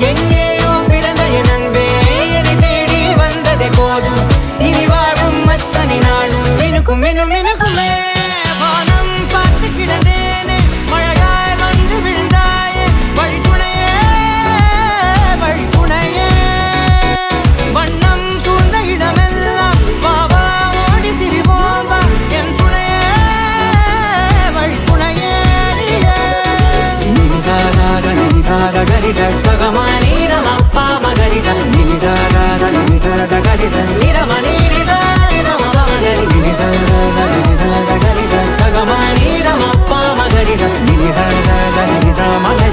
எங்கேயோ பிறந்த என் அன்பே என்னை தேடி வந்ததே போதும். இனி வாழும் அத்தனை நாளும் மினுக்கும் மினும் மினுக்குமே. வானம் பார்த்து கிடந்தேனே மழையாய் வந்து விழுந்தாயே வழித்துணையே வழித்துணையே. வண்ணம் சூழ்ந்த இடமெல்லாம் வா வா ஓடி திரிவோம் வா என் துணையே வழித்துணையே. நினிசாத நினிசாத கரிச பகமானி ரமப்பா மகரிச நினிசாத நினிசாத கரிச நிரமணி நிதா நிரம மகரி நினிசாத நினிசாத கரிச பகமானி ரமப்பா மகரிச நினிசாத நினிசா மகரி